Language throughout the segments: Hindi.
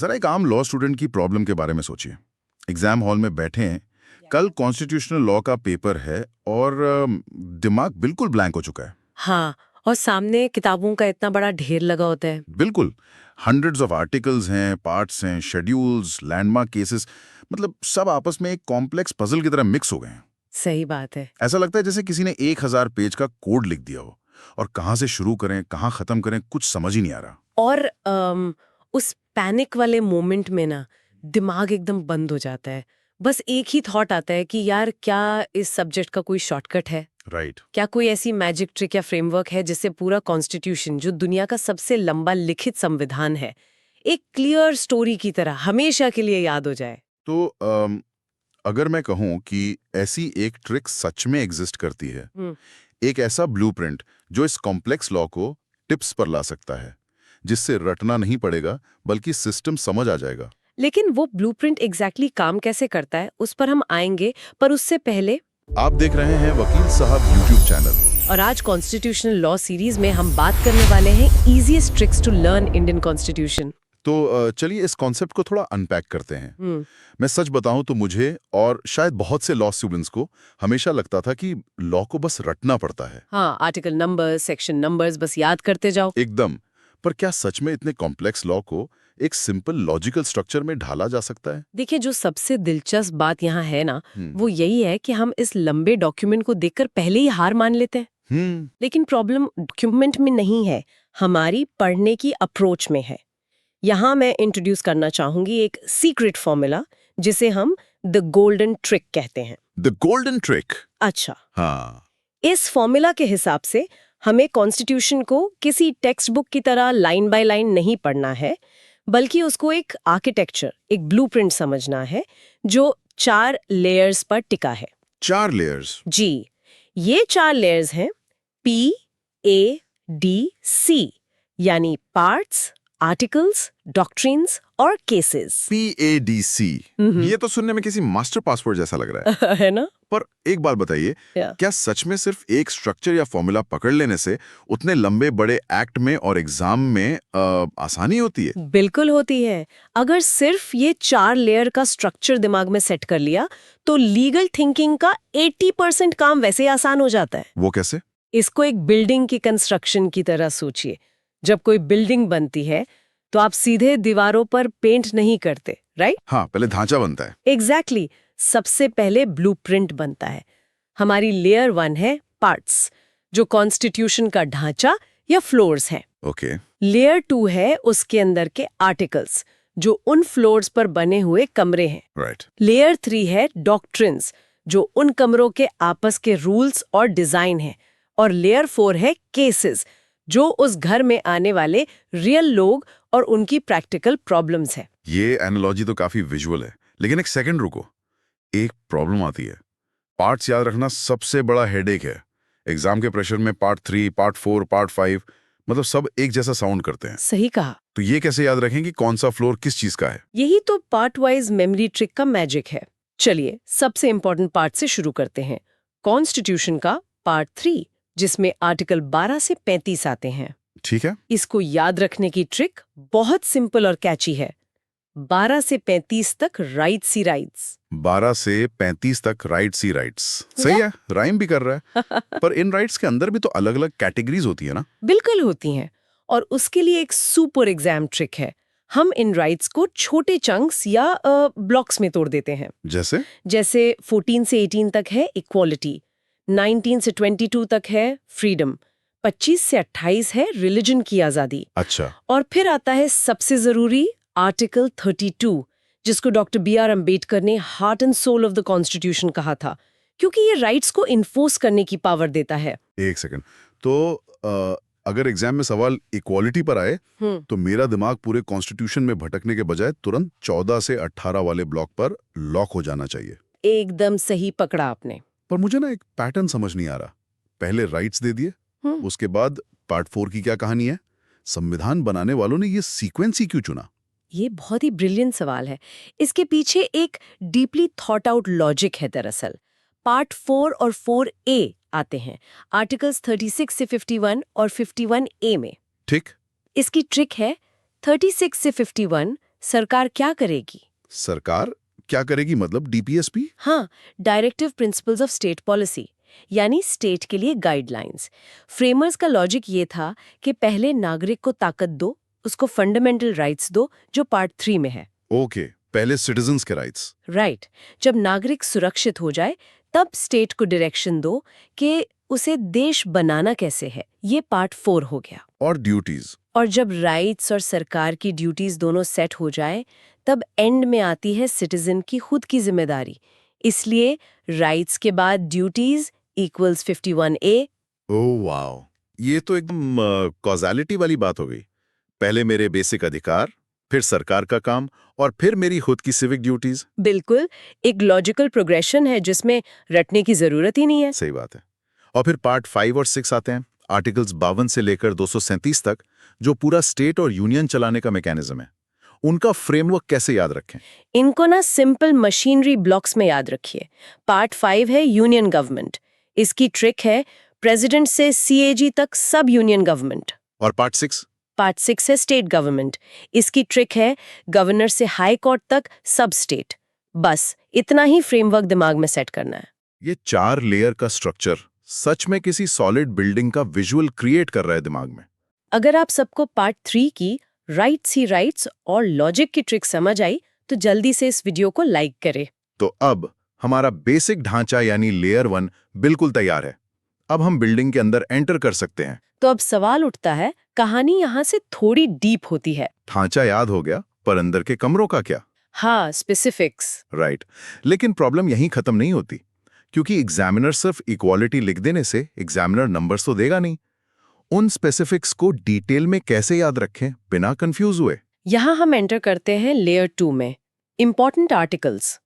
जरा एक आम लॉ स्टूडेंट की प्रॉब्लम के बारे में सोचिए। एग्जाम हॉल में बैठे हैं, कल कॉन्स्टिट्यूशनल लॉ का पेपर है और दिमाग बिल्कुल ब्लैंक हो चुका है। हाँ, और सामने किताबों का इतना बड़ा ढेर लगा होता है। बिल्कुल, हंड्रेड्स ऑफ आर्टिकल्स हैं, पार्ट्स हैं, शेड्यूल्स, लैंडमार्क केसेस, मतलब सब आपस में एक कॉम्प्लेक्स पजल की तरह मिक्स हो गए हैं। सही बात है। ऐसा लगता है जैसे किसी ने 1000 पेज का कोड लिख दिया हो और कहाँ से शुरू करें, कहाँ खत्म करें, कुछ समझ ही नहीं आ रहा। और उस पैनिक वाले मोमेंट में ना दिमाग एकदम बंद हो जाता है। बस एक ही थॉट आता है कि यार क्या इस सब्जेक्ट का कोई शॉर्टकट है? राइट। क्या कोई ऐसी मैजिक ट्रिक या फ्रेमवर्क है जिससे पूरा कॉन्स्टिट्यूशन, जो दुनिया का सबसे लंबा लिखित संविधान है, एक क्लियर स्टोरी की तरह हमेशा के लिए याद हो जाए? तो अगर मैं कहूँ कि ऐसी एक ट्रिक सच में एग्जिस्ट करती है, एक ऐसा ब्लूप्रिंट जो इस कॉम्प्लेक्स लॉ को टिप्स पर ला सकता है, जिससे रटना नहीं पड़ेगा बल्कि सिस्टम समझ आ जाएगा। लेकिन वो ब्लूप्रिंट एग्जैक्टली काम कैसे करता है, उस पर हम आएंगे, पर उससे पहले आप देख रहे हैं वकील साहब यूट्यूब चैनल। और आज कॉन्स्टिट्यूशनल लॉ सीरीज में हम बात करने वाले हैं easiest tricks to learn Indian constitution. तो चलिए इस कॉन्सेप्ट को थोड़ा अनपैक करते हैं। मैं सच बताऊं तो मुझे और शायद बहुत से लॉ स्टूडेंट्स को हमेशा लगता था कि लॉ को बस रटना पड़ता है। हाँ, आर्टिकल नंबर्स, सेक्शन नंबर्स बस याद करते जाओ। एकदम। पर क्या सच में इतने कॉम्प्लेक्स लॉ को एक सिंपल लॉजिकल स्ट्रक्चर में ढाला जा सकता है? देखिए, जो सबसे दिलचस्प बात यहाँ है ना, वो यही है कि हम इस लंबे डॉक्यूमेंट को देखकर पहले ही हार मान लेते हैं। लेकिन प्रॉब्लम डॉक्यूमेंट में नहीं है, हमारी पढ़ने की अप्रोच में है। यहाँ मैं इंट्रोड्यूस करना चाहूंगी एक सीक्रेट फॉर्मूला, जिसे हम द गोल्डन ट्रिक कहते हैं। The golden trick? अच्छा, हाँ। इस फॉर्मूला के हिसाब से हमें कॉन्स्टिट्यूशन को किसी टेक्स्ट बुक की तरह लाइन बाय लाइन नहीं पढ़ना है, बल्कि उसको एक आर्किटेक्चर, एक ब्लूप्रिंट समझना है, जो 4 लेयर्स पर टिका है। 4 लेयर्स? जी, ये 4 लेयर्स हैं PADC, यानी पार्ट्स, आर्टिकल्स, डॉक्ट्रिन्स और केसेस। PADC, ये तो सुनने में किसी मास्टर पासवर्ड जैसा लग रहा है। है ना? पर एक बात बताइए, क्या सच में सिर्फ एक स्ट्रक्चर या फॉर्मूला पकड़ लेने से उतने लंबे बड़े एक्ट में और एग्जाम में आसानी होती है? बिल्कुल होती है। अगर सिर्फ ये 4 लेयर का स्ट्रक्चर दिमाग में सेट कर लिया, तो लीगल थिंकिंग का 80% काम वैसे ही आसान हो जाता है। वो कैसे? इसको एक बिल्डिंग की कंस्ट्रक्शन की तरह सोचिए। जब कोई बिल्डिंग बनती है, तो आप सीधे दीवारों पर पेंट नहीं करते, राइट? हाँ, पहले ढांचा बनता है। एग्जैक्टली। सबसे पहले ब्लूप्रिंट बनता है। हमारी लेयर 1 है पार्ट्स, जो कॉन्स्टिट्यूशन का ढांचा या फ्लोर्स हैं। ओके। लेयर 2 है उसके अंदर के आर्टिकल्स, जो उन फ्लोर्स पर बने हुए कमरे हैं। राइट। लेयर 3 है डॉक्ट्रिन्स, जो उन कमरों के आपस के रूल्स और डिजाइन हैं। और लेयर 4 है केसेस, जो उस घर में आने वाले रियल लोग और उनकी प्रैक्टिकल प्रॉब्लम्स हैं। ये एनालॉजी तो काफी विजुअल है, लेकिन एक सेकंड रुको। एक प्रॉब्लम आती है। पार्ट्स याद रखना सबसे बड़ा हेडेक है। एग्जाम के प्रेशर में पार्ट 3, पार्ट 4, पार्ट 5, मतलब सब एक जैसा साउंड करते हैं। सही कहा। तो ये कैसे याद रखें कि कौन सा फ्लोर किस चीज का है? यही तो पार्ट वाइज मेमोरी ट्रिक का मैजिक है। चलिए सबसे इंपॉर्टेंट पार्ट से शुरू करते हैं। कॉन्स्टिट्यूशन का पार्ट 3, जिसमें आर्टिकल 12 से 35 आते हैं। ठीक है। इसको याद रखने की ट्रिक बहुत सिंपल और कैची है। 12 से 35 तक राइट सी राइट्स। 12 से 35 तक राइट सी राइट्स। सही है, राइम भी कर रहा है। पर इन राइट्स के अंदर भी तो अलग अलग कैटेगरीज होती है ना? बिल्कुल होती हैं, और उसके लिए एक सुपर एग्जाम ट्रिक है। हम इन राइट्स को छोटे चंक्स या ब्लॉक्स में तोड़ देते हैं। जैसे 14 से 18 तक है इक्वालिटी, 19 से 22 तक है फ्रीडम, 25 से 28 है रिलीजन की आजादी। अच्छा। और फिर आता है सबसे जरूरी आर्टिकल 32, जिसको डॉक्टर BR अम्बेडकर ने heart and soul of the constitution कहा था, क्योंकि ये राइट्स को इन्फोर्स करने की पावर देता है। एक सेकंड, तो अगर एग्जाम में सवाल इक्वालिटी पर आए, तो मेरा दिमाग पूरे कॉन्स्टिट्यूशन में भटकने के बजाय तुरंत 14 से 18 वाले ब्लॉक पर लॉक हो जाना चाहिए। एकदम सही पकड़ा आपने। पर मुझे ना एक पैटर्न समझ नहीं आ रहा। पहले राइट्स दे दिए, उसके बाद पार्ट 4 की क्या कहानी है? संविधान बनाने वालों ने ये सीक्वेंस ही क्यों चुना? ये बहुत ही ब्रिलियंट सवाल है। इसके पीछे एक डीपली थॉट आउट लॉजिक है दरअसल। पार्ट 4 और 4A आते हैं आर्टिकल्स 36 से 51 और 51A में। ठीक। इसकी ट्रिक है 36 से 51 सरकार क्या करेगी? सरकार क्या करेगी, मतलब डीपीएसपी? हाँ, directive principles of state policy, यानी स्टेट के लिए गाइडलाइंस। फ्रेमर्स का लॉजिक ये था कि पहले नागरिक को ताकत दो, उसको फंडामेंटल राइट्स दो, जो पार्ट 3 में है। ओके, पहले सिटीजन्स के राइट्स। राइट। जब नागरिक सुरक्षित हो जाए तब स्टेट को डायरेक्शन दो कि उसे देश बनाना कैसे है। ये पार्ट 4 हो गया। और ड्यूटीज? और जब राइट्स और सरकार की ड्यूटीज दोनों सेट हो जाए तब एंड में आती है सिटीजन की खुद की जिम्मेदारी। इसलिए राइट्स के बाद duties equals 51A। Oh wow, ये तो एकदम कॉज़ैलिटी वाली बात हो गई। पहले मेरे बेसिक अधिकार, फिर सरकार का काम, और फिर मेरी खुद की सिविक ड्यूटीज। बिल्कुल, एक लॉजिकल प्रोग्रेशन है जिसमें रटने की जरूरत ही नहीं है। सही बात है। और फिर पार्ट 5 और 6 आते हैं, आर्टिकल्स 52 से लेकर 237 तक, जो पूरा स्टेट और यूनियन चलाने का मैकेनिज्म है। उनका फ्रेमवर्क कैसे याद रखें? इनको ना सिंपल मशीनरी ब्लॉक्स में याद रखिए। पार्ट 5 है यूनियन गवर्नमेंट। इसकी ट्रिक है प्रेसिडेंट से सीएजी तक सब यूनियन गवर्नमेंट। और पार्ट 6? पार्ट 6 है स्टेट गवर्नमेंट। इसकी ट्रिक है गवर्नर से हाई कोर्ट तक सब स्टेट। बस इतना ही फ्रेमवर्क दिमाग में सेट करना है। ये 4 लेयर का स्ट्रक्चर सच में किसी सॉलिड बिल्डिंग का विजुअल क्रिएट कर रहा है दिमाग में। अगर आप सबको पार्ट 3 की राइट्स ही राइट्स और लॉजिक की ट्रिक समझ आई तो जल्दी से इस वीडियो को लाइक करें। तो अब हमारा बेसिक ढांचा यानी लेयर 1 बिल्कुल तैयार है। अब हम बिल्डिंग के अंदर एंटर कर सकते हैं। तो अब सवाल उठता है, कहानी यहाँ से थोड़ी डीप होती है। ढांचा याद हो गया, पर अंदर के कमरों का क्या? हाँ, स्पेसिफिक्स। राइट। लेकिन प्रॉब्लम यहीं खत्म नहीं होती, क्योंकि एग्जामिनर सिर्फ इक्वालिटी लिख देने से एग्जामिनर नंबर्स तो देगा नहीं। उन स्पेसिफिक्स को डिटेल में कैसे याद रखें बिना कंफ्यूज हुए? यहाँ हम एंटर करते हैं लेयर 2 में, इंपॉर्टेंट आर्टिकल्स।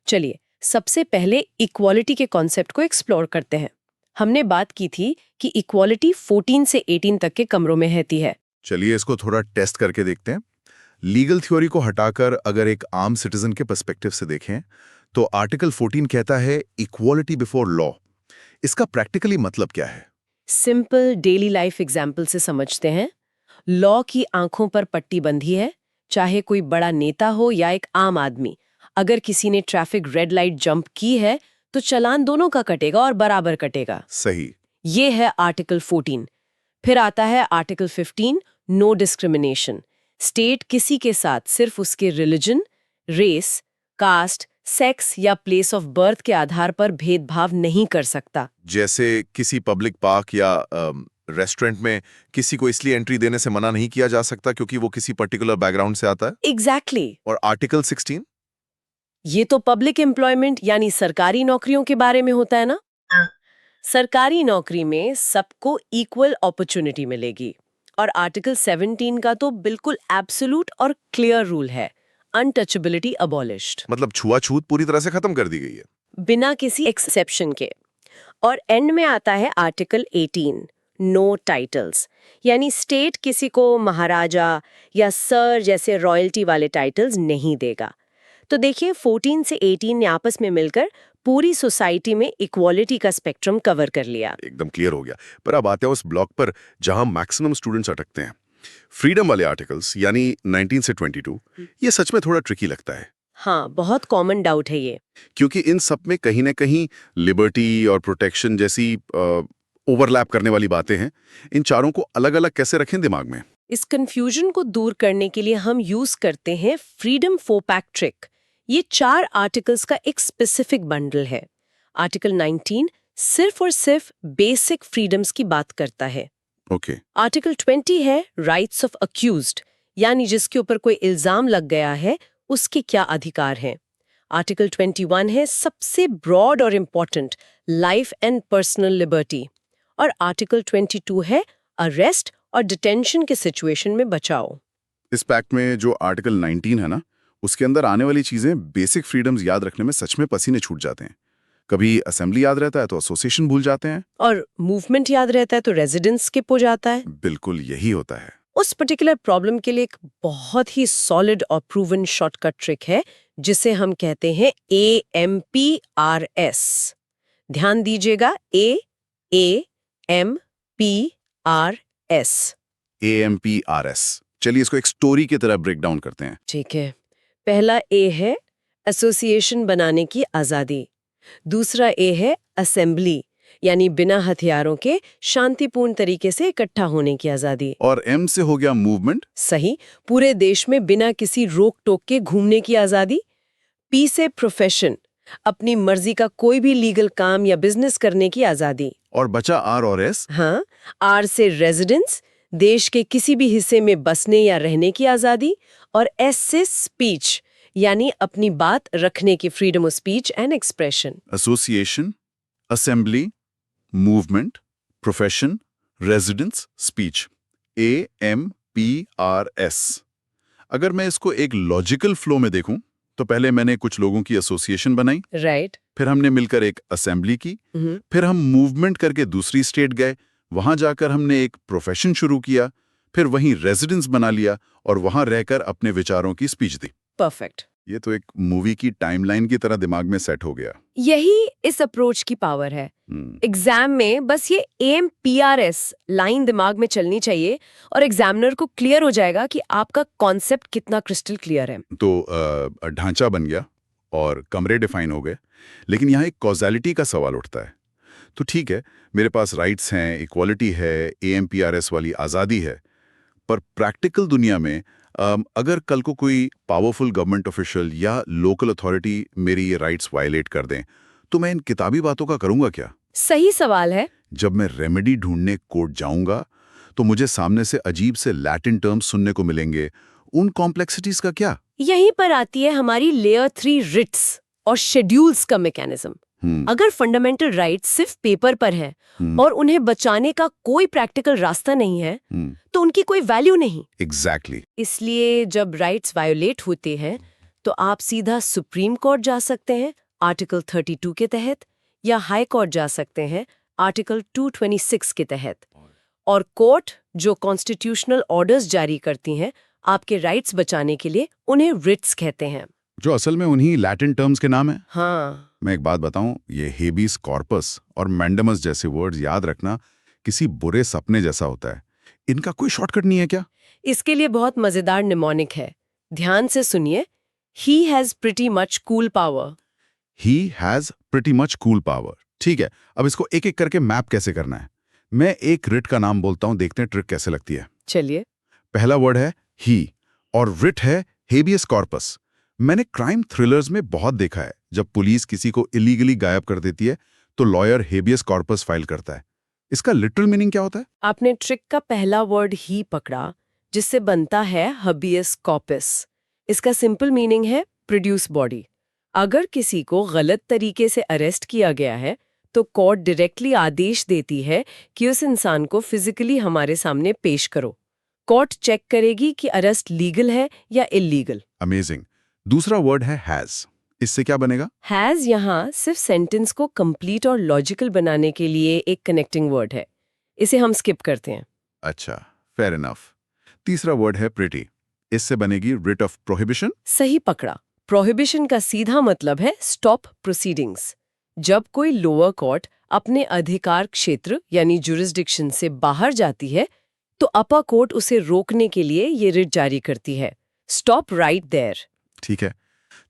चलिए, सबसे पहले इक्वालिटी के कॉन्सेप्ट को एक्सप्लोर करते हैं। हमने बात की थी कि इक्वालिटी 14 से 18 तक के कमरों में रहती है। चलिए इसको थोड़ा टेस्ट करके देखते हैं। लीगल थ्योरी को हटाकर अगर एक आम सिटीजन के पर्सपेक्टिव से देखें तो आर्टिकल 14 कहता है इक्वालिटी बिफोर लॉ। इसका प्रैक्टिकली मतलब क्या है? सिंपल डेली लाइफ एग्जाम्पल से समझते हैं। लॉ की आंखों पर पट्टी बंधी है, चाहे कोई बड़ा नेता हो या एक आम आदमी। अगर किसी ने ट्रैफिक रेड लाइट जंप की है तो चालान दोनों का कटेगा और बराबर कटेगा। सही। ये है आर्टिकल 14। फिर आता है आर्टिकल 15, नो डिस्क्रिमिनेशन। स्टेट किसी के साथ सिर्फ उसके रिलीजन, रेस, कास्ट, सेक्स या प्लेस ऑफ बर्थ के आधार पर भेदभाव नहीं कर सकता। जैसे किसी पब्लिक पार्क या रेस्टोरेंट में किसी को इसलिए एंट्री देने से मना नहीं किया जा सकता क्योंकि वो किसी पर्टिकुलर बैकग्राउंड से आता है। एग्जैक्टली। और आर्टिकल 16? ये तो पब्लिक एम्प्लॉयमेंट यानी सरकारी नौकरियों के बारे में होता है ना। सरकारी नौकरी में सबको इक्वल अपॉर्चुनिटी मिलेगी। और आर्टिकल 17 का तो बिल्कुल एब्सोल्यूट और क्लियर रूल है, अनटचेबिलिटी अबॉलिश्ड। मतलब छुआछूत पूरी तरह से खत्म कर दी गई है, बिना किसी एक्सेप्शन के। और एंड में आता है आर्टिकल 18, नो टाइटल्स, यानी स्टेट किसी को महाराजा या सर जैसे रॉयल्टी वाले टाइटल्स नहीं देगा। तो देखिए, 14 से 18 ने आपस में मिलकर पूरी सोसाइटी में इक्वालिटी का स्पेक्ट्रम कवर कर लिया। एकदम क्लियर हो गया। पर अब आते हैं उस ब्लॉक पर जहां मैक्सिमम स्टूडेंट्स अटकते हैं। फ्रीडम वाले आर्टिकल्स यानी 19 से 22, ये सच में थोड़ा ट्रिकी लगता है। हाँ, बहुत कॉमन डाउट है ये। क्योंकि इन सब में कहीं ना कहीं लिबर्टी और प्रोटेक्शन जैसी ओवरलैप करने वाली बातें हैं। इन चारों को अलग अलग कैसे रखें दिमाग में? इस कंफ्यूजन को दूर करने के लिए हम यूज करते हैं फ्रीडम 4-पैक ट्रिक। ये 4 आर्टिकल्स का एक स्पेसिफिक बंडल है। आर्टिकल 19 सिर्फ और सिर्फ बेसिक फ्रीडम्स की बात करता है। ओके। आर्टिकल 20 है राइट्स ऑफ अक्यूज्ड, यानी जिसके ऊपर कोई इल्जाम लग गया है उसके क्या अधिकार हैं। आर्टिकल 21 है सबसे ब्रॉड और important, life and personal liberty. और आर्टिकल 22 है अरेस्ट और डिटेंशन के सिचुएशन में बचाओ। इस पैक्ट में जो आर्टिकल 19 है ना, उसके अंदर आने वाली चीजें बेसिक फ्रीडम्स याद रखने में सच में पसीने छूट जाते हैं। कभी असेंबली याद रहता है तो एसोसिएशन भूल जाते हैं, और मूवमेंट याद रहता है तो रेजिडेंस स्किप हो जाता है। बिल्कुल यही होता है। उस पर्टिकुलर प्रॉब्लम के लिए एक बहुत ही सॉलिड और प्रूवन शॉर्टकट ट्रिक है जिसे हम कहते हैं AMPRS। ध्यान दीजिएगा, AMPRS। AMPRS चलिए इसको एक स्टोरी की तरह ब्रेक डाउन करते हैं। ठीक है। पहला ए है एसोसिएशन बनाने की आजादी। दूसरा ए है असेंबली, यानी बिना हथियारों के शांतिपूर्ण तरीके से इकट्ठा होने की आजादी। और एम से हो गया मूवमेंट। सही, पूरे देश में बिना किसी रोक टोक के घूमने की आजादी। पी से प्रोफेशन, अपनी मर्जी का कोई भी लीगल काम या बिजनेस करने की आजादी। और बचा आर और एस। हाँ, आर से रेजिडेंस, देश के किसी भी हिस्से में बसने या रहने की आजादी। और एस से स्पीच, यानी अपनी बात रखने की freedom of speech and expression. Association, assembly, movement, profession, residence, speech. AMPRS। अगर मैं इसको एक लॉजिकल फ्लो में देखूं तो पहले मैंने कुछ लोगों की एसोसिएशन बनाई, राइट। फिर हमने मिलकर एक असेंबली की, फिर हम मूवमेंट करके दूसरी स्टेट गए, वहां जाकर हमने एक प्रोफेशन शुरू किया, फिर वहीं रेजिडेंस बना लिया और वहां रहकर अपने विचारों की स्पीच दी। परफेक्ट। ये तो एक मूवी की टाइमलाइन की तरह दिमाग में सेट हो गया। यही इस अप्रोच की पावर है। एग्जाम में बस ये AMPRS लाइन दिमाग में चलनी चाहिए और एग्जामिनर को क्लियर हो जाएगा कि आपका कॉन्सेप्ट कितना क्रिस्टल क्लियर है। तो ढांचा बन गया और कमरे डिफाइन हो गए, लेकिन यहाँ एक कॉज़ैलिटी का सवाल उठता है। तो ठीक है, मेरे पास राइट्स हैं, इक्वालिटी है, AMPRS वाली आज़ादी है, पर प्रैक्टिकल दुनिया में अगर कल को कोई पावरफुल गवर्नमेंट ऑफिशियल या लोकल अथॉरिटी मेरी ये राइट्स वायलेट कर दें, तो मैं इन किताबी बातों का करूंगा क्या? सही सवाल है। जब मैं रेमेडी ढूंढने कोर्ट जाऊंगा तो मुझे सामने से अजीब से लैटिन टर्म्स सुनने को मिलेंगे। उन कॉम्प्लेक्सिटीज का क्या? यहीं पर आती है हमारी लेयर 3 रिट्स और शेड्यूल्स का मैकेनिज्म। अगर फंडामेंटल राइट्स सिर्फ पेपर पर है और उन्हें बचाने का कोई प्रैक्टिकल रास्ता नहीं है, तो उनकी कोई वैल्यू नहीं। एग्जैक्टली। इसलिए जब राइट्स वायोलेट होते हैं तो आप सीधा सुप्रीम कोर्ट जा सकते हैं आर्टिकल 32 के तहत, या हाई कोर्ट जा सकते हैं आर्टिकल 226 के तहत। और कोर्ट जो कॉन्स्टिट्यूशनल ऑर्डर्स जारी करती हैं आपके राइट्स बचाने के लिए, उन्हें रिट्स कहते हैं, जो असल में उन्हीं लैटिन टर्म्स के नाम है। हाँ। मैं एक बात बताऊं, ये हेबियस कॉर्पस और मैंडेमस जैसे वर्ड्स याद रखना किसी बुरे सपने जैसा होता है। इनका कोई शॉर्टकट नहीं है क्या? इसके लिए बहुत मजेदार निमोनिक है, ध्यान से सुनिए। He has pretty much cool power. He has pretty much cool power. ठीक है, अब इसको एक एक करके मैप कैसे करना है? मैं एक रिट का नाम बोलता हूं, देखते हैं ट्रिक कैसे लगती है। चलिए। पहला वर्ड है ही और रिट है हेबियस कॉर्पस। मैंने क्राइम थ्रिलर्स में बहुत देखा है, जब पुलिस किसी को इलीगली गायब कर देती है तो लॉयर हेबियस कॉर्पस फाइल करता है। इसका लिटरल मीनिंग क्या होता है? आपने ट्रिक का पहला वर्ड ही पकड़ा, जिससे बनता है हबियस कॉर्पस। इसका सिंपल मीनिंग है प्रोड्यूस बॉडी। अगर किसी को गलत तरीके से अरेस्ट किया गया है तो कोर्ट डायरेक्टली आदेश देती है कि उस इंसान को फिजिकली हमारे सामने पेश करो। कोर्ट चेक करेगी कि अरेस्ट लीगल है या इलीगल। अमेजिंग। दूसरा वर्ड है हैज। इससे क्या बनेगा? हैज यहाँ सिर्फ सेंटेंस को कंप्लीट और लॉजिकल बनाने के लिए एक कनेक्टिंग वर्ड है, इसे हम स्किप करते हैं। अच्छा, फेयर इनफ। तीसरा वर्ड है प्रिटी। इससे बनेगी रिट ऑफ प्रोहिबिशन। सही पकड़ा। प्रोहिबिशन का सीधा मतलब है स्टॉप प्रोसीडिंग्स। जब कोई लोअर कोर्ट अपने अधिकार क्षेत्र यानी जुरिस्डिक्शन से बाहर जाती है तो अपर कोर्ट उसे रोकने के लिए ये रिट जारी करती है, स्टॉप राइट देयर। ठीक है।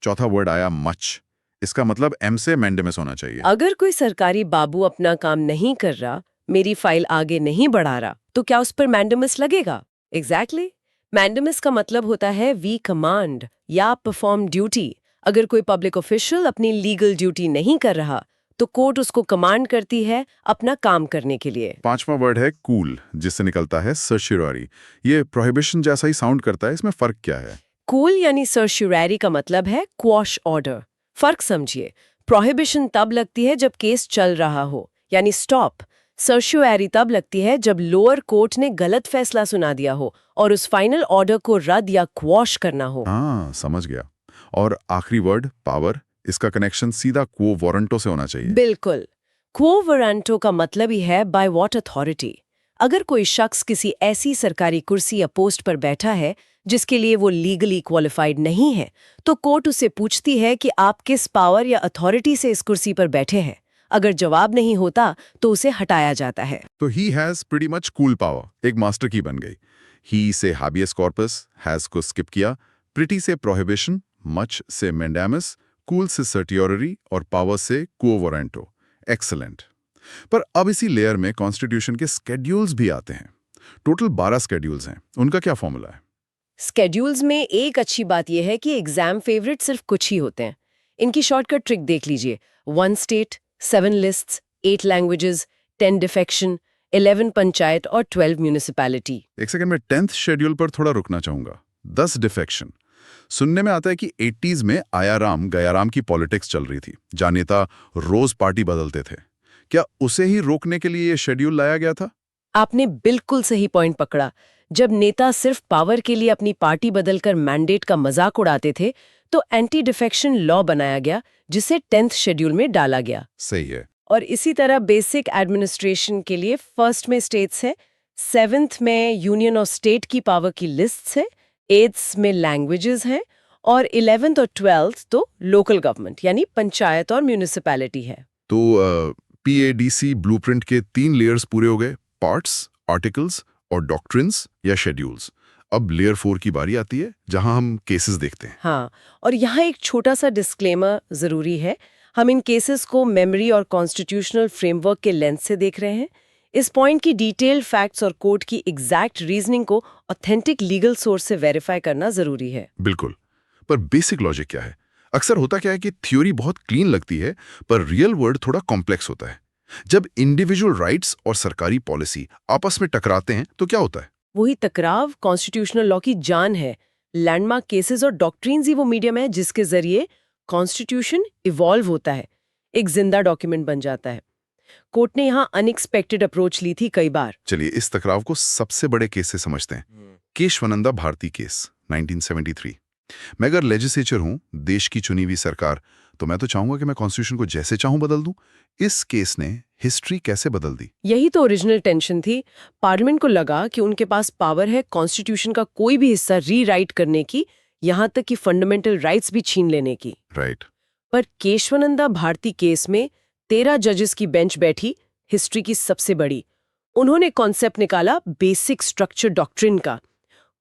चौथा वर्ड आया मच। इसका मतलब एम से मैंडेमस होना चाहिए। अगर कोई सरकारी बाबू अपना काम नहीं कर रहा, मेरी फाइल आगे नहीं बढ़ा रहा, तो क्या उस पर मैंडेमस लगेगा? एग्जैक्टली। मैंडेमस का मतलब होता है वी कमांड या परफॉर्म ड्यूटी। अगर कोई पब्लिक ऑफिशियल अपनी लीगल ड्यूटी नहीं कर रहा तो कोर्ट उसको कमांड करती है अपना काम करने के लिए। पांचवा वर्ड है कूल, जिससे निकलता है सर्शियरी। ये प्रोहिबिशन जैसा ही साउंड करता है, इसमें फर्क क्या है? कूल यानी सर्शियरी का मतलब है क्वॉश ऑर्डर। फर्क समझिए, प्रोहिबिशन तब लगती है जब केस चल रहा हो यानी स्टॉप। सर्शियरी तब लगती है जब लोअर कोर्ट ने गलत फैसला सुना दिया हो और उस फाइनल ऑर्डर को रद्द या क्वॉश करना हो। हाँ, समझ गया। और आखिरी वर्ड पावर, इसका कनेक्शन सीधा क्वो वारंटो से होना चाहिए। बिल्कुल। क्वो वारंटो का मतलब ही है बाय व्हाट अथॉरिटी। अगर कोई शख्स किसी ऐसी सरकारी कुर्सी या पोस्ट पर बैठा है जिसके लिए वो लीगली क्वालिफाइड नहीं है, तो कोर्ट उससे पूछती है कि आप किस पावर या अथॉरिटी से इस कुर्सी पर बैठे हैं। अगर जवाब नहीं होता तो उसे हटाया जाता है। तो he has pretty much cool power एक मास्टर की बन गई। ही से हाबियस कॉर्पस, हैज को स्किप किया, प्रिटी से प्रोहिबिशन, मच से मेंडामस, कूल से सर्टियोररी और पावर से क्वो वारंटो। एक्सीलेंट। पर अब इसी लेयर में कॉन्स्टिट्यूशन के स्केड्यूल्स भी आते हैं। टोटल 12 स्केड्यूल्स हैं। उनका क्या फॉर्मूला है? स्केड्यूल्स में एक अच्छी बात यह है कि एग्जाम फेवरेट सिर्फ कुछ ही होते हैं। इनकी शॉर्टकट ट्रिक देख लीजिए। 1 state, 7 lists, 8 languages, 10 defection, 11 panchayat और 12 म्यूनिसिपैलिटी। एक सेकंड में 10th शेड्यूल पर थोड़ा रुकना चाहूंगा। 10 डिफेक्शन। सुनने में आता है कि 80s में आयाराम गयाराम की पॉलिटिक्स चल रही थी, जहां नेता रोज पार्टी बदलते थे। क्या उसे ही रोकने के लिए ये शेड्यूल लाया गया था? आपने बिल्कुल सही पॉइंट पकड़ा। जब नेता सिर्फ पावर के लिए अपनी पार्टी बदलकर मैंडेट का मजाक उड़ाते थे, तो एंटी डिफेक्शन लॉ बनाया गया, जिसे 10th शेड्यूल में डाला गया। सही है। और इसी तरह बेसिक एडमिनिस्ट्रेशन के लिए फर्स्ट में स्टेट्स है, 7th में यूनियन और स्टेट की पावर की लिस्ट्स है, 8th में लैंग्वेजेस हैं और 11th और 12th तो लोकल गवर्नमेंट यानी पंचायत और म्यूनिसिपैलिटी है। तो PADC ब्लूप्रिंट के 3 लेयर्स पूरे हो गए, पार्ट्स, आर्टिकल्स और डॉक्ट्रिन्स या शेड्यूल्स। अब लेयर 4 की बारी आती है, जहां हम केसेस देखते हैं। हाँ, और यहाँ एक छोटा सा डिस्क्लेमर जरूरी है। हम इन केसेस को मेमोरी और कॉन्स्टिट्यूशनल फ्रेमवर्क के लेंस से देख रहे हैं। इस पॉइंट की डिटेल फैक्ट्स और कोर्ट की एग्जैक्ट रीजनिंग को ऑथेंटिक लीगल सोर्स से वेरीफाई करना जरूरी है। बिल्कुल। पर बेसिक लॉजिक क्या है? अक्सर होता क्या है कि थ्योरी बहुत क्लीन लगती है, पर रियल वर्ल्ड थोड़ा कॉम्प्लेक्स होता है। जब इंडिविजुअल राइट्स और सरकारी पॉलिसी आपस में टकराते हैं तो क्या होता है? वही टकराव कॉन्स्टिट्यूशनल लॉ की जान है। लैंडमार्क केसेस और डॉक्ट्रिन्स ही वो मीडियम है जिसके जरिए कॉन्स्टिट्यूशन इवॉल्व होता है, एक जिंदा डॉक्यूमेंट बन जाता है। कोर्ट ने यहाँ अनएक्सपेक्टेड अप्रोच ली थी कई बार। चलिए इस टकराव को सबसे बड़े केस से समझते हैं। केशवानंदा भारती केस 1973। मैं अगर लेजिस्लेचर हूं, देश की चुनी हुई सरकार, तो मैं तो चाहूंगा कि मैं कॉन्स्टिट्यूशन को जैसे चाहूं बदल दूं। इस केस ने हिस्ट्री कैसे बदल दी? यही तो ओरिजिनल टेंशन थी। पार्लियामेंट को लगा कि उनके पास पावर है कॉन्स्टिट्यूशन का कोई भी हिस्सा रीराइट करने की, यहाँ तक कि फंडामेंटल राइट्स भी छीन लेने की। राइट। पर केशवानंदा भारती केस में 13 जजेस की बेंच बैठी, हिस्ट्री की सबसे बड़ी। उन्होंने कॉन्सेप्ट निकाला बेसिक स्ट्रक्चर डॉक्ट्रिन का।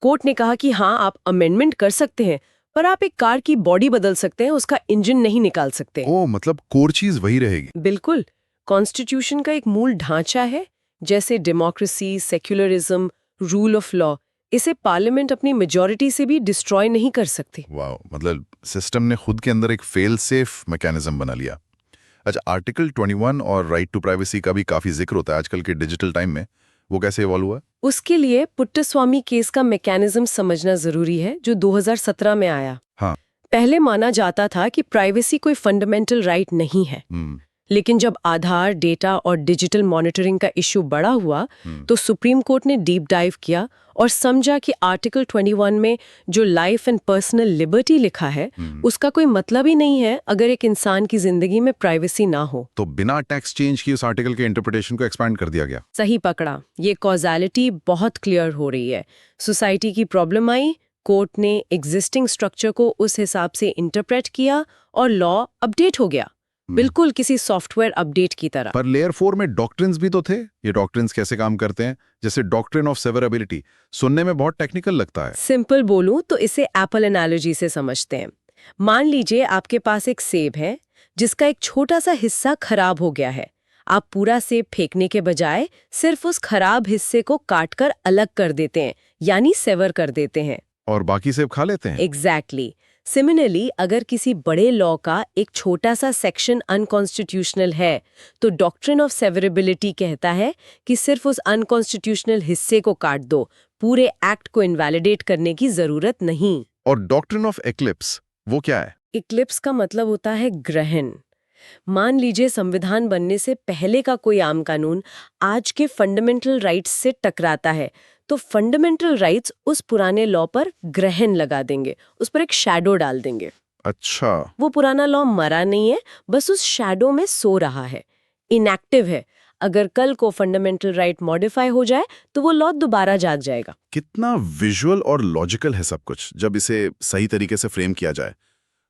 कोर्ट ने कहा कि हाँ, आप अमेंडमेंट कर सकते हैं, पर आप एक कार की बॉडी बदल सकते हैं, उसका इंजन नहीं निकाल सकते। ओ, मतलब कोर चीज वही रहेगी। बिल्कुल। कॉन्स्टिट्यूशन का एक मूल ढांचा है, जैसे democracy, secularism, rule of law. इसे पार्लियामेंट अपनी मेजॉरिटी से भी डिस्ट्रॉय नहीं कर सकती। वाह, मतलब सिस्टम ने खुद के अंदर एक फेल सेफ मैकेनिज्म बना लिया। अच्छा, आर्टिकल 21 और राइट टू प्राइवेसी का भी काफी जिक्र होता है आजकल के डिजिटल टाइम में। वो कैसे इवॉल्व हुआ? उसके लिए पुट्टस्वामी केस का मैकेनिज्म समझना जरूरी है, जो 2017 में आया। हाँ। पहले माना जाता था कि प्राइवेसी कोई फंडामेंटल राइट नहीं है, लेकिन जब आधार, डेटा और डिजिटल मॉनिटरिंग का इश्यू बड़ा हुआ, तो सुप्रीम कोर्ट ने डीप डाइव किया और समझा कि आर्टिकल 21 में जो लाइफ एंड पर्सनल लिबर्टी लिखा है, उसका कोई मतलब ही नहीं है अगर एक इंसान की जिंदगी में प्राइवेसी ना हो। तो बिना टैक्स चेंज की उस आर्टिकल के इंटरप्रिटेशन को एक्सपैंड कर दिया गया। सही पकड़ा। ये कॉजालिटी बहुत क्लियर हो रही है। सोसाइटी की प्रॉब्लम आई, कोर्ट ने एग्जिस्टिंग स्ट्रक्चर को उस हिसाब से इंटरप्रेट किया और लॉ अपडेट हो गया, बिल्कुल किसी सॉफ्टवेयर अपडेट की तरह। पर लेयर 4 में डॉक्ट्रिन्स भी तो थे। ये डॉक्ट्रिन्स कैसे काम करते हैं? जैसे डॉक्ट्रिन ऑफ सेवरेबिलिटी, सुनने में बहुत टेक्निकल लगता है। सिंपल बोलूं तो इसे एप्पल एनालॉजी से समझते हैं। मान लीजिए आपके पास एक सेब है, जिसका एक छोटा सा हिस्सा खराब हो गया है। आप पूरा सेब फेंकने के बजाय सिर्फ उस खराब हिस्से को काटकर अलग कर देते हैं, यानी सेवर कर देते हैं, और बाकी सेब खा लेते हैं। एग्जैक्टली। सिमिलरली, अगर किसी बड़े लॉ का एक छोटा सा सेक्शन अनकॉन्स्टिट्यूशनल है, तो डॉक्ट्रिन ऑफ सेवरेबिलिटी कहता है कि सिर्फ उस अनकॉन्स्टिट्यूशनल हिस्से को काट दो, पूरे एक्ट को इनवैलिडेट करने की जरूरत नहीं। और डॉक्ट्रिन ऑफ एक्लिप्स, वो क्या है? इक्लिप्स का मतलब होता है ग्रहण। मान लीजिए संविधान बनने से पहले का कोई आम कानून आज के फंडामेंटल राइट्स से टकराता है, तो फंडामेंटल राइट्स उस पुराने लॉ पर ग्रहण लगा देंगे, उस पर एक शैडो डाल देंगे। अच्छा। वो पुराना लॉ मरा नहीं है, बस उस शैडो में सो रहा है, इनएक्टिव है। अगर कल को फंडामेंटल राइट मॉडिफाई हो जाए तो वो लॉ दोबारा जाग जाएगा। कितना विजुअल और लॉजिकल है सब कुछ, जब इसे सही तरीके से फ्रेम किया जाए।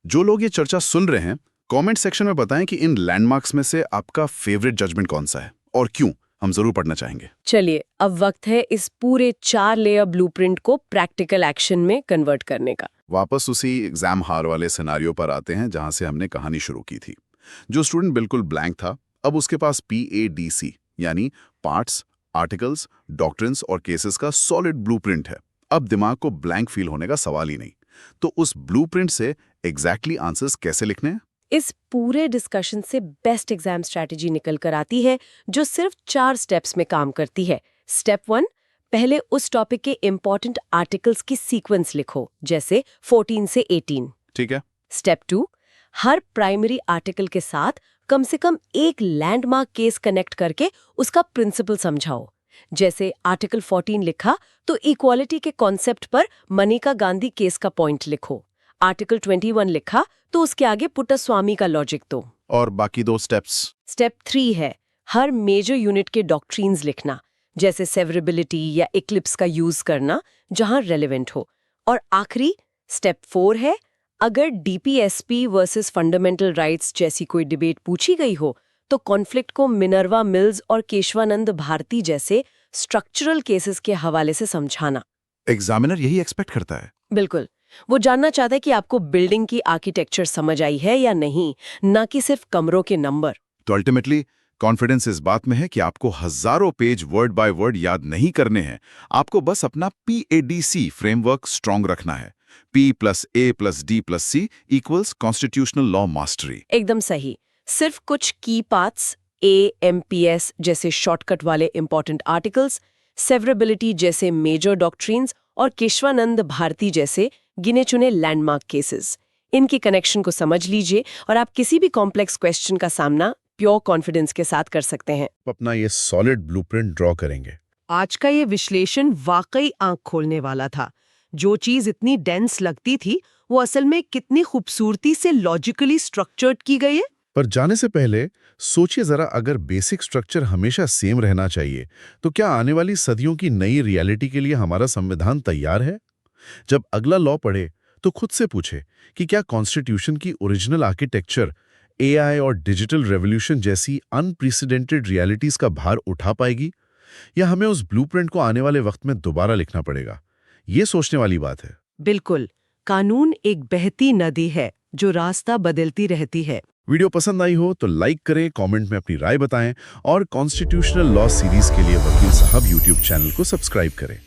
जो लोग ये चर्चा सुन रहे हैं, कमेंट सेक्शन में बताएं कि इन लैंडमार्क्स में से आपका फेवरेट जजमेंट कौन सा है और क्यों। हम जरूर पढ़ना चाहेंगे। चलिए अब वक्त है इस पूरे 4 लेयर ब्लूप्रिंट को प्रैक्टिकल एक्शन में कन्वर्ट करने का। वापस उसी एग्जाम हार वाले सिनारियो पर आते हैं जहां से हमने कहानी शुरू की थी। जो स्टूडेंट बिल्कुल ब्लैंक था, अब उसके पास PADC यानी पार्ट्स, आर्टिकल्स, डॉक्ट्रिन्स और केसेस का सॉलिड ब्लूप्रिंट है। अब दिमाग को ब्लैंक फील होने का सवाल ही नहीं। तो उस ब्लूप्रिंट से एग्जैक्टली आंसर्स कैसे लिखने हैं? इस पूरे डिस्कशन से बेस्ट एग्जाम स्ट्रैटेजी निकल कर आती है जो सिर्फ 4 स्टेप्स में काम करती है। स्टेप 1, पहले उस टॉपिक के इंपॉर्टेंट आर्टिकल्स की सीक्वेंस लिखो, जैसे 14 से 18। ठीक है। स्टेप 2, हर प्राइमरी आर्टिकल के साथ कम से कम एक लैंडमार्क केस कनेक्ट करके उसका प्रिंसिपल समझाओ। जैसे आर्टिकल 14 लिखा तो इक्वालिटी के कॉन्सेप्ट पर मनिका गांधी केस का पॉइंट लिखो। आर्टिकल 21 लिखा तो उसके आगे पुट्टास्वामी का लॉजिक दो। और बाकी 2 स्टेप्स? स्टेप 3 है हर मेजर यूनिट के डॉक्ट्रिन्स लिखना, जैसे सेवरेबिलिटी या इक्लिप्स का यूज करना जहां रेलेवेंट हो। और आखिरी स्टेप 4 है अगर DPSP वर्सेस फंडामेंटल राइट्स जैसी कोई डिबेट पूछी गई हो तो कॉन्फ्लिक्ट को मिनर्वा मिल्स और केशवानंद भारती जैसे स्ट्रक्चरल केसेस के हवाले से समझाना। एग्जामिनर यही एक्सपेक्ट करता है। बिल्कुल, वो जानना चाहता है कि आपको बिल्डिंग की आर्किटेक्चर समझ आई है या नहीं, ना कि सिर्फ कमरों के नंबर। तो अल्टीमेटली कॉन्फिडेंस इस बात में है कि आपको हजारों पेज वर्ड बाय वर्ड याद नहीं करने हैं। आपको बस अपना PADC फ्रेमवर्क स्ट्रॉन्ग रखना है। P+A+D+C equals constitutional law mastery. एकदम सही। सिर्फ कुछ की पार्ट्स AMPS जैसे शॉर्टकट वाले इंपॉर्टेंट आर्टिकल्स, सेवरेबिलिटी जैसे मेजर डॉक्ट्रिन्स और केशवानंद भारती जैसे गिने चुने लैंडमार्क केसेस, इनकी कनेक्शन को समझ लीजिए और आप किसी भी कॉम्प्लेक्स क्वेश्चन का सामना प्योर कॉन्फिडेंस के साथ कर सकते हैं। अपना ये सॉलिड ब्लूप्रिंट ड्रॉ करेंगे। आज का ये विश्लेषण वाकई आंख खोलने वाला था। जो चीज इतनी डेंस लगती थी वो असल में कितनी खूबसूरती से लॉजिकली स्ट्रक्चर्ड की गई है। पर जाने से पहले सोचिए जरा, अगर बेसिक स्ट्रक्चर हमेशा सेम रहना चाहिए तो क्या आने वाली सदियों की नई रियलिटी के लिए हमारा संविधान तैयार है? जब अगला लॉ पढ़े तो खुद से पूछे कि क्या कॉन्स्टिट्यूशन की ओरिजिनल आर्किटेक्चर AI और डिजिटल रेवोल्यूशन जैसी अनप्रेसिडेंटेड रियलिटीज का भार उठा पाएगी, या हमें उस ब्लूप्रिंट को आने वाले वक्त में दोबारा लिखना पड़ेगा? ये सोचने वाली बात है। बिल्कुल, कानून एक बहती नदी है जो रास्ता बदलती रहती है। वीडियो पसंद आई हो तो लाइक करें, कमेंट में अपनी राय बताएं और कॉन्स्टिट्यूशनल लॉ सीरीज के लिए वकील साहब YouTube चैनल को सब्सक्राइब करें।